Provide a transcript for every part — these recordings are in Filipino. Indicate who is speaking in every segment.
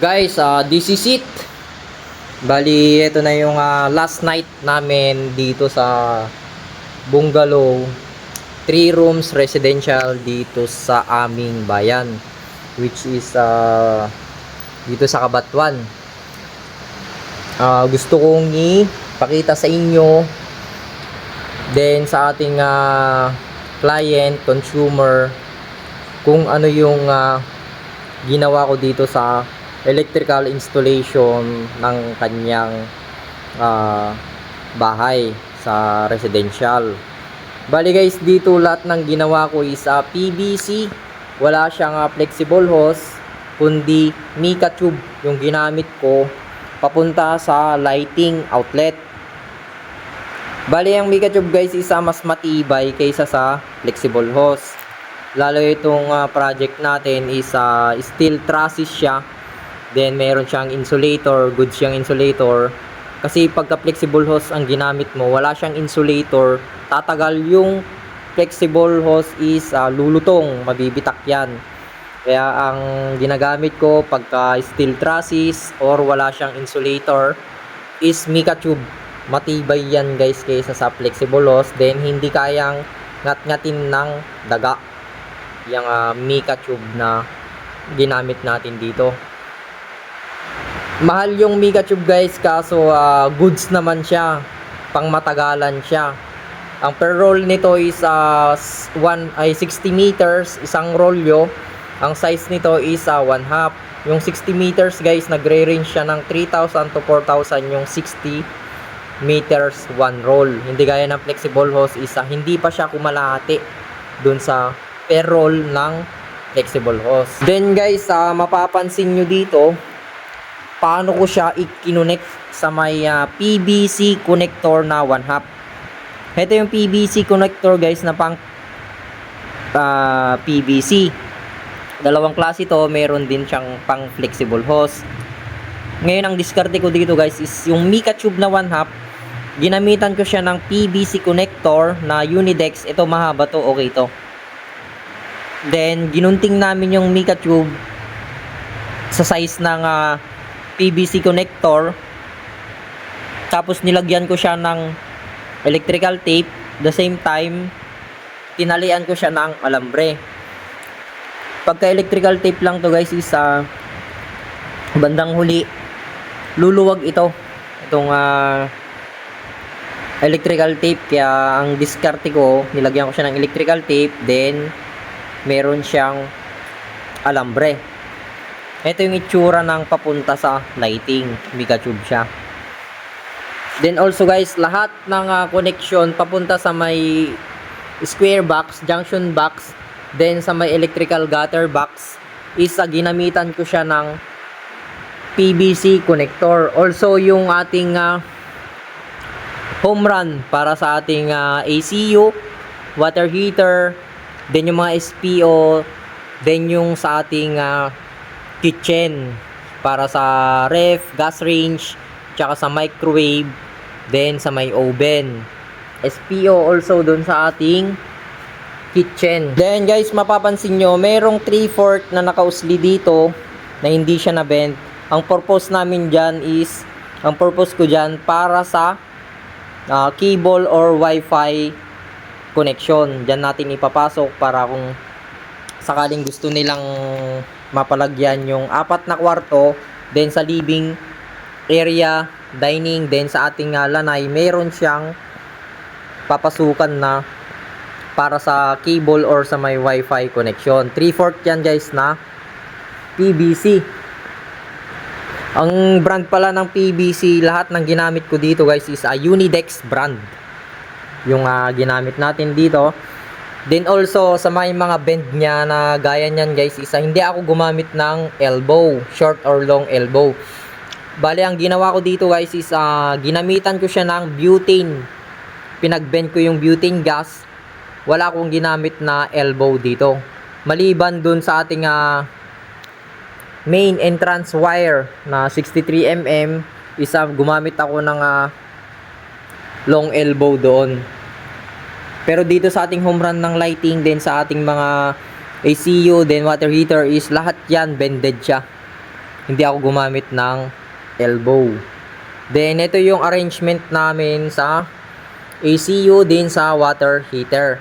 Speaker 1: Guys, this is it. Bali, ito na yung last night namin dito sa bungalow. 3 rooms residential dito sa aming bayan, which is dito sa Cabanatuan. Gusto kong ipakita sa inyo then sa ating client, consumer, kung ano yung ginawa ko dito sa electrical installation ng kanyang bahay sa residential. Bali guys, dito lahat ng ginawa ko is PVC. Wala siyang flexible hose, kundi mica tube yung ginamit ko papunta sa lighting outlet. Bali ang mica tube guys is mas matibay kaysa sa flexible hose. Lalo itong project natin is steel trusses siya. Then meron siyang insulator, good siyang insulator. Kasi pagka flexible hose ang ginamit mo, wala siyang insulator, tatagal yung flexible hose is lulutong, mabibitak yan. Kaya ang ginagamit ko pagka steel trusses or wala siyang insulator is mica tube. Matibay yan guys kaysa sa flexible hose. Then hindi kayang ngat-ngatin ng daga yung mica tube na ginamit natin dito. Mahal yung mica tube guys, kaso goods naman siya, pang matagalan siya. Ang per roll nito is 60 meters, isang rolyo. Ang size nito is 1/2. Yung 60 meters guys, nagre-range siya ng 3,000 to 4,000 yung 60 meters one roll. Hindi gaya ng flexible hose, hindi pa siya kumalahati dun sa per roll ng flexible hose. Then guys, mapapansin nyo dito paano ko siya i-connect sa may PVC connector na 1/2. Ito yung PVC connector guys na pang PVC. Dalawang klase to, meron din siyang pang flexible hose. Ngayon ang diskarte ko dito guys is yung mica tube na 1/2. Ginamitan ko siya ng PVC connector na Unidex. Ito mahaba to, okay to. Then ginunting namin yung mica tube sa size ng PVC connector, tapos nilagyan ko siya ng electrical tape. The same time tinalian ko siya ng alambre. Pagka electrical tape lang to guys is bandang huli luluwag itong electrical tape. Kaya ang diskarte ko, nilagyan ko siya ng electrical tape, then meron siyang alambre. Ito yung itsura ng papunta sa lighting, mica tube siya. Then also guys, lahat ng connection papunta sa may square box, junction box, then sa may electrical gutter box is ginamitan ko siya ng PVC connector. Also yung ating home run para sa ating ACU, water heater, then yung mga SPO, then yung sa ating kitchen para sa ref, gas range, tsaka sa microwave, then sa may oven. SPO also dun sa ating kitchen. Then guys, mapapansin nyo, merong 3/4 na nakausli dito na hindi siya na-bend. Ang purpose namin dyan is, ang purpose ko dyan para sa cable or wifi connection. Dyan natin ipapasok para kung sakaling gusto nilang mapalagyan yung 4 na kwarto, then sa living area, dining, then sa ating lanay, meron siyang papasukan na para sa cable or sa may wifi connection. 3/4 yan guys na PVC. Ang brand pala ng PVC, lahat ng ginamit ko dito guys is Unidex brand yung ginamit natin dito. Then also sa may mga bend niya na gaya niyan guys, hindi ako gumamit ng elbow, short or long elbow. Bali ang ginawa ko dito guys is ginamitan ko siya ng butane. Pinagbend ko yung butane gas. Wala akong ginamit na elbow dito. Maliban dun sa ating main entrance wire na 63 mm, gumamit ako ng long elbow doon. Pero dito sa ating home run ng lighting, then sa ating mga ACU, then water heater is lahat yan bended siya. hindi ako gumamit ng elbow. Then ito yung arrangement namin sa ACU din sa water heater.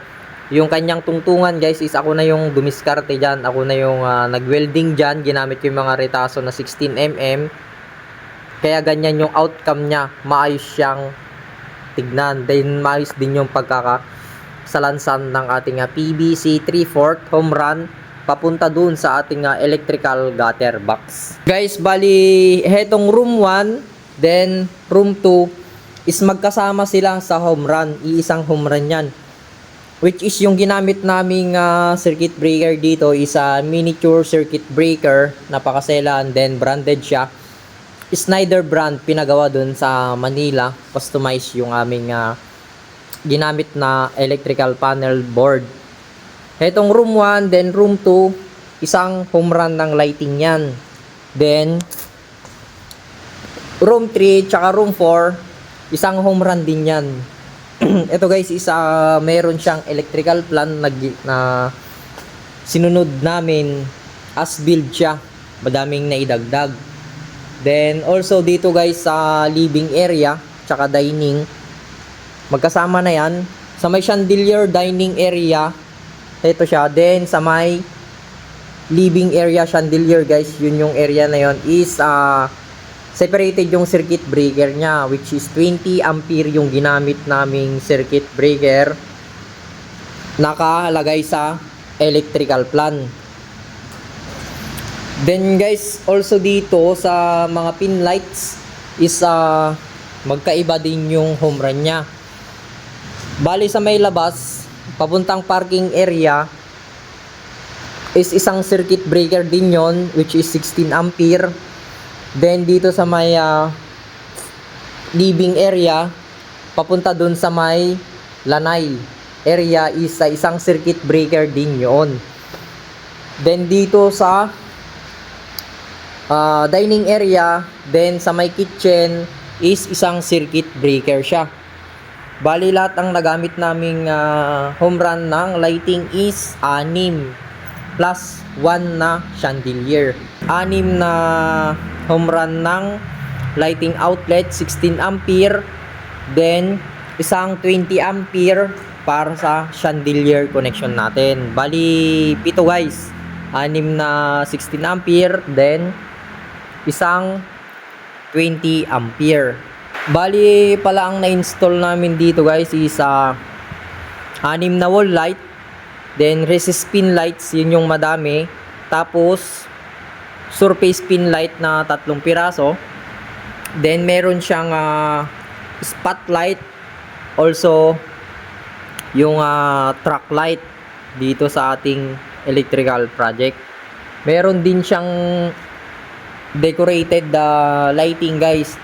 Speaker 1: Yung kanyang tungtungan guys is ako na yung dumiskarte dyan. Ako na yung nag-welding dyan. Ginamit ko yung mga retaso na 16mm. Kaya ganyan yung outcome niya. Maayos siyang tignan. Then maayos din yung pagkakasalansan ng ating PVC 3/4 home run papunta dun sa ating electrical gutter box. Guys, bali hetong room 1 then room 2 is magkasama sila sa home run. Iisang home run yan. Which is yung ginamit naming circuit breaker dito is a miniature circuit breaker. Napakaselan, then branded siya. Snyder brand, pinagawa dun sa Manila. Customize yung aming ginamit na electrical panel board. Hetong room 1, then room 2, isang home run ng lighting yan. Then room 3 tsaka room 4, isang home run din yan. Ito guys, meron siyang electrical plan na sinunod namin as build siya. Madaming naidagdag. Then also dito guys sa living area tsaka dining, magkasama na yan. Sa may chandelier dining area, ito siya. Then sa may living area chandelier guys, yun yung area na yon is separated yung circuit breaker niya, which is 20 ampere yung ginamit naming circuit breaker nakalagay sa electrical plan. Then guys, also dito sa mga pin lights is magkaiba din yung home run niya. Bali sa may labas papuntang parking area is isang circuit breaker din yon, which is 16 ampere. Then dito sa may living area papunta dun sa may lanay area is isang circuit breaker din yon. Then dito sa dining area, then sa may kitchen is isang circuit breaker siya. Bali lahat ang nagamit naming home run ng lighting is 6 plus 1 na chandelier. 6 na home run ng lighting outlet, 16 ampere, then isang 20 ampere para sa chandelier connection natin. Bali 7 guys, 6 na 16 ampere, then isang 20 ampere. Bali pala ang na-install namin dito guys is 6 na wall light, then resist pin lights, yun yung madami. Tapos surface pin light na 3 piraso. Then meron siyang spotlight, also yung track light dito sa ating electrical project. Meron din siyang decorated lighting guys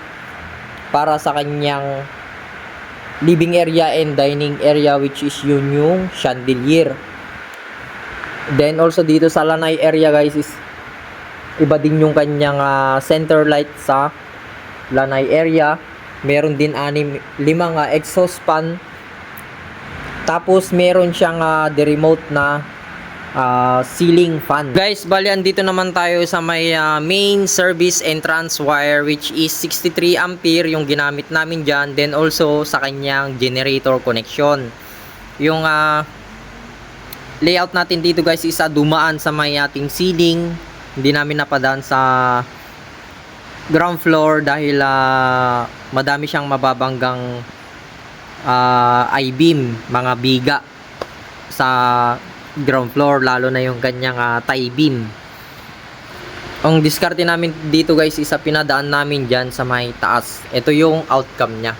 Speaker 1: para sa kanyang living area and dining area, which is yun yung chandelier. Then also dito sa lanay area guys is iba din yung kanyang center light sa lanay area. Meron din 5 exhaust fan. Tapos meron siyang the remote na ceiling fan. Guys, bali andito naman tayo sa may main service entrance wire, which is 63 ampere yung ginamit namin dyan. Then also sa kanyang generator connection. Yung layout natin dito guys is dumaan sa may ating ceiling. Hindi namin napadaan sa ground floor dahil madami siyang mababanggang I-beam, mga biga sa ground floor, lalo na yung kanyang tie beam. Ang diskarte namin dito guys is pinadaan namin dyan sa may taas. Ito yung outcome nya.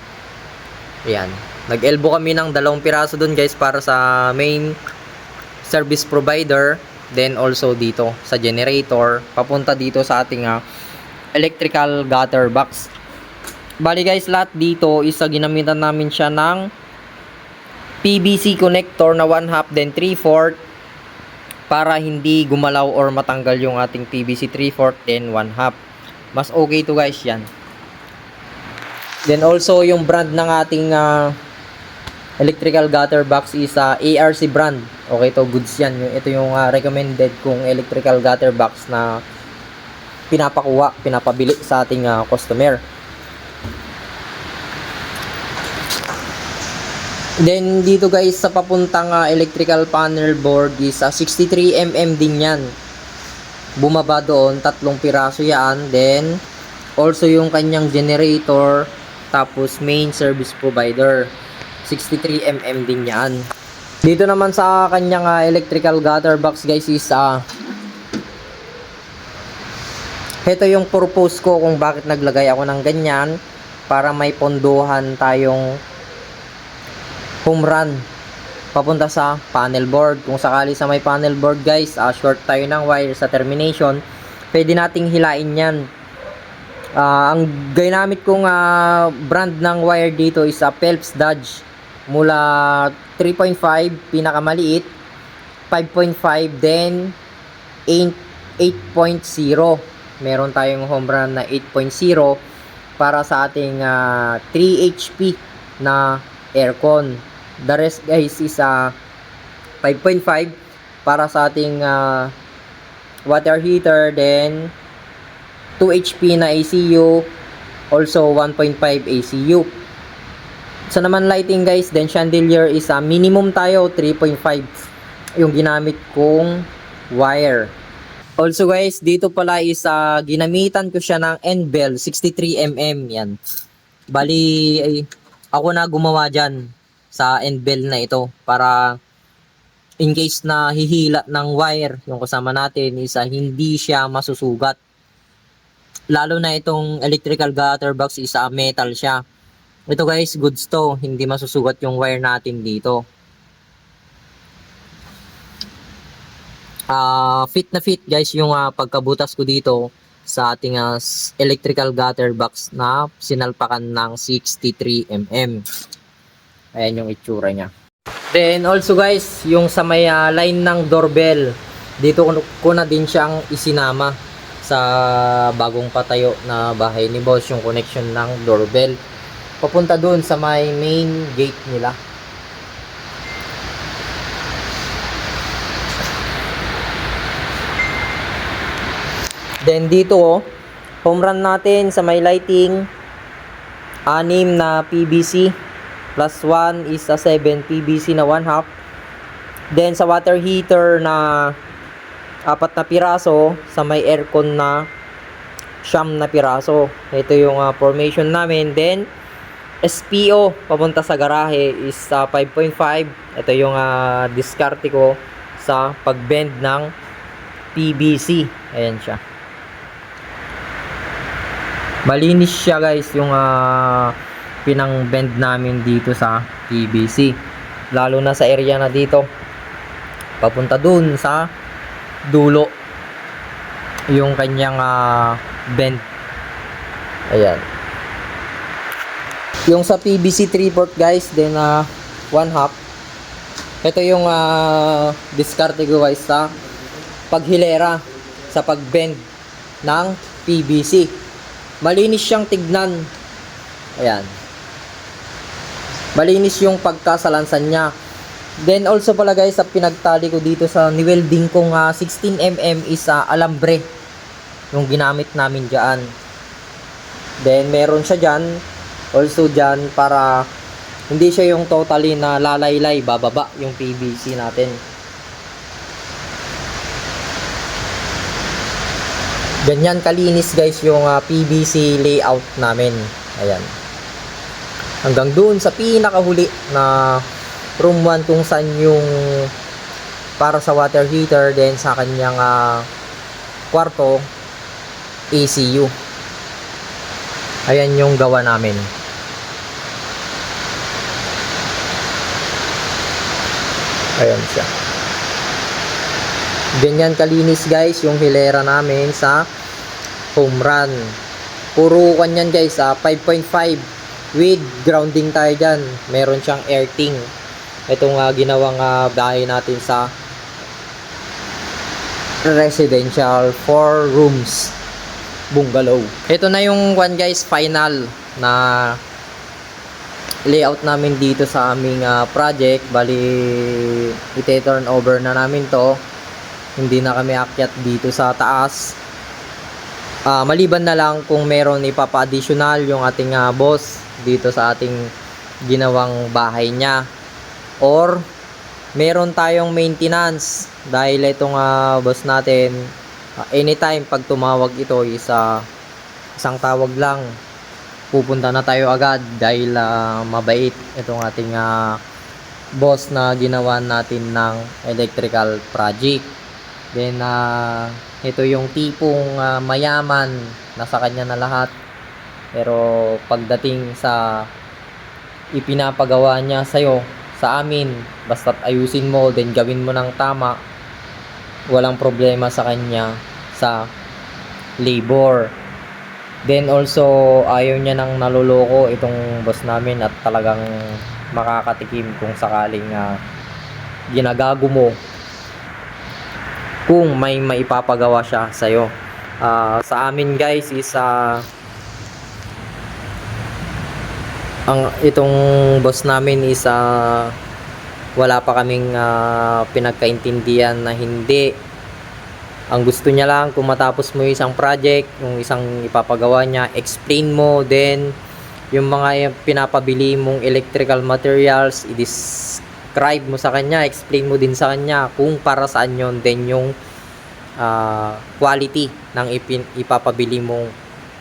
Speaker 1: Ayan, nag-elbow kami ng 2 piraso dun guys para sa main service provider. Then also dito sa generator papunta dito sa ating electrical gutter box. Bali guys, lahat dito is ginamitan namin siya ng PVC connector na 1/2 then 3/4 para hindi gumalaw or matanggal yung ating PVC 3/4 then 1/2. Mas okay to guys yan. Then also yung brand ng ating electrical gutter box is ARC brand. Okay to, goods yan. Ito yung recommended kong electrical gutter box na pinapabili sa ating customer. Then dito guys sa papuntang electrical panel board is 63mm din yan. Bumaba doon, 3 piraso yan. Then also yung kanyang generator, tapos main service provider, 63mm din yan. Dito naman sa kanyang electrical gutter box guys is ito yung purpose ko kung bakit naglagay ako ng ganyan, para may pondohan tayong home run papunta sa panel board. Kung sakali sa may panel board guys, short tayo ng wire sa termination, pwede nating hilain yan. Ang ginamit kong brand ng wire dito is Phelps Dodge, mula 3.5 pinakamaliit, 5.5, then 8.0. Meron tayong home run na 8.0 para sa ating 3 HP na aircon. The rest guys is 5.5 para sa ating water heater, then 2 HP na ACU, also 1.5 ACU. So naman lighting guys, then chandelier is minimum tayo 3.5 yung ginamit kong wire. Also guys, dito pala is ginamitan ko siya ng end bell 63mm yan. Bali ako na gumawa dyan sa end bell na ito, para in case na hihila ng wire yung kasama natin is hindi siya masusugat. Lalo na itong electrical gutter box is metal siya. Ito guys, goods to, hindi masusugat yung wire natin dito. Fit na fit guys yung pagkabutas ko dito sa ating electrical gutter box na sinalpakan ng 63mm. Ayan yung itsura niya. Then also guys, yung sa may line ng doorbell, dito ko na din siyang isinama sa bagong patayo na bahay ni boss, yung connection ng doorbell papunta doon sa may main gate nila. Then dito home run natin sa may lighting, 6 na PVC plus 1 is 7 PVC na 1/2. Then sa water heater na 4 na piraso, sa may aircon na 9 na piraso. Ito yung formation namin. Then SPO papunta sa garahe is 5.5. Ito yung diskarte ko sa pagbend ng PVC. Ayan siya. Malinis siya guys yung pinang bend namin dito sa PVC, lalo na sa area na dito papunta dun sa dulo yung kanyang bend. Ayan yung sa PVC 3/4 guys, then 1/2. Ito yung diskarte ko guys sa paghilera, sa pagbend ng PVC. Malinis siyang tignan. Ayan, malinis yung pagkasalansan niya. Then also pala guys, sa pinagtali ko dito sa niwelding kong 16mm is alambre yung ginamit namin dyan. Then meron siya dyan, also dyan, para hindi siya yung totally na lalaylay bababa yung PVC natin. Ganyan kalinis guys yung PVC layout namin. Ayan, hanggang doon sa pinakahuli na room 1 kung saan yung para sa water heater, then sa kanyang kwarto ACU. Ayan yung gawa namin. Ayan siya. Ganyan kalinis guys yung hilera namin sa home run. Puro kanyan guys, 5.5 with grounding tayo dyan. Meron siyang earthing. Itong ginawang bahay natin sa residential 4 rooms bungalow. Ito na yung one guys, final na layout namin dito sa aming project. Bali ite-turn over na namin to. Hindi na kami akyat dito sa taas. Maliban na lang kung meron ipapa-additional yung ating boss dito sa ating ginawang bahay niya, or meron tayong maintenance dahil itong boss natin, anytime pag tumawag ito is isang tawag lang, pupunta na tayo agad dahil mabait itong ating boss na ginawa natin ng electrical project. Then ito yung tipong mayaman, nasa kanya na lahat, pero pagdating sa ipinapagawa niya sa'yo, sa amin, basta't ayusin mo, then gawin mo ng tama, walang problema sa kanya sa labor. Then also, ayaw niya nang naluloko itong boss namin at talagang makakatikim kung sakaling ginagago mo kung may maipapagawa siya sa'yo. Sa amin guys is itong boss namin is wala pa kaming pinagkaintindihan na hindi. Ang gusto niya lang, kung matapos mo isang project, yung isang ipapagawa niya, explain mo, then yung mga pinapabili mong electrical materials, i-describe mo sa kanya, explain mo din sa kanya kung para saan yon, then yung quality ng ipapabili mong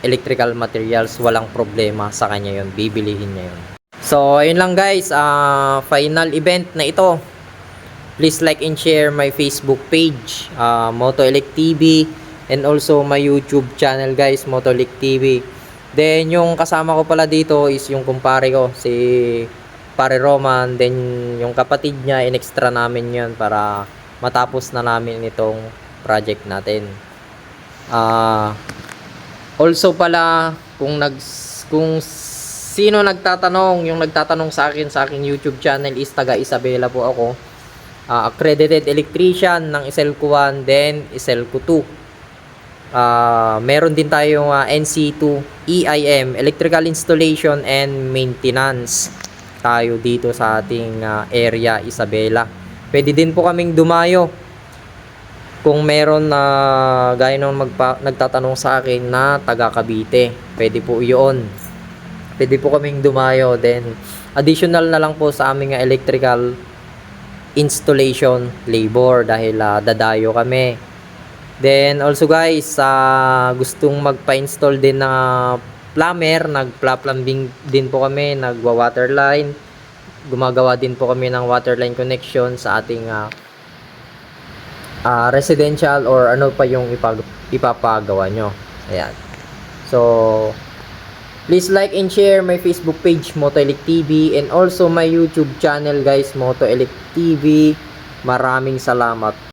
Speaker 1: electrical materials, walang problema sa kanya yon, bibilihin niya yon. So ayun lang guys, final event na ito. Please like and share my Facebook page, Motoelect TV, and also my YouTube channel guys, Motoelect TV. Then yung kasama ko pala dito is yung kumpare ko, si Pare Roman. Then yung kapatid niya, in-extra namin yun para matapos na namin itong project natin. Also pala, kung sino nagtatanong, yung nagtatanong sa aking YouTube channel is taga Isabela po ako. Accredited electrician ng Iselco 1, then Iselco 2. Meron din tayong NC2 EIM, Electrical Installation and Maintenance, tayo dito sa ating area Isabela. Pwede din po kaming dumayo kung meron na gaya nung nagtatanong sa akin na taga Cavite. Pwede po yun, pwede po kaming dumayo. Then additional na lang po sa aming electrical installation labor dahil dadayo kami. Then also guys, gustong magpa-install din na plumber, nagpla-plumbing din po kami, nagwa-waterline, gumagawa din po kami ng waterline connection sa ating residential or ano pa yung ipapagawa nyo. Ayan. So please like and share my Facebook page, Motoelect TV, and also my YouTube channel guys, Motoelect TV. Maraming salamat.